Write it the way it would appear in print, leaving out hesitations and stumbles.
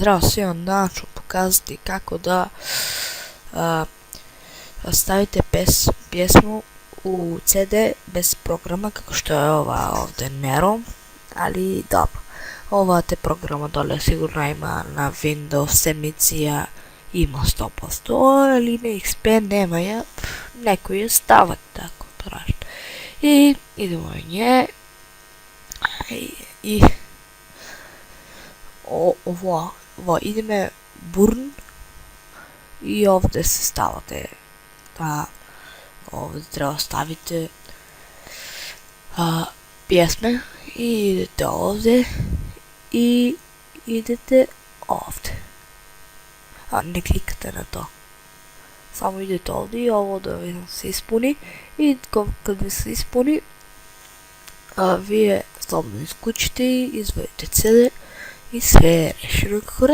Zdravo svima, danas ću pokazati kako da stavite pjesmu u CD bez programa, kako što je ova ovdje Nero, ali dobro. Ova te programa dole sigurno ima na Windows, emisija ima 100%, ali na XP nema, neko je stavati tako prašno. I idemo u nje i ovo ideme burn i ovdje se stavate da ovdje treba staviti pjesme i idete ovdje i idete ovdje, ne klikate na to, samo idete ovdje i ovo da se ispuni i kad bi se ispuni vi je slobodno isključite i izvojite CD i sve je rešeno kako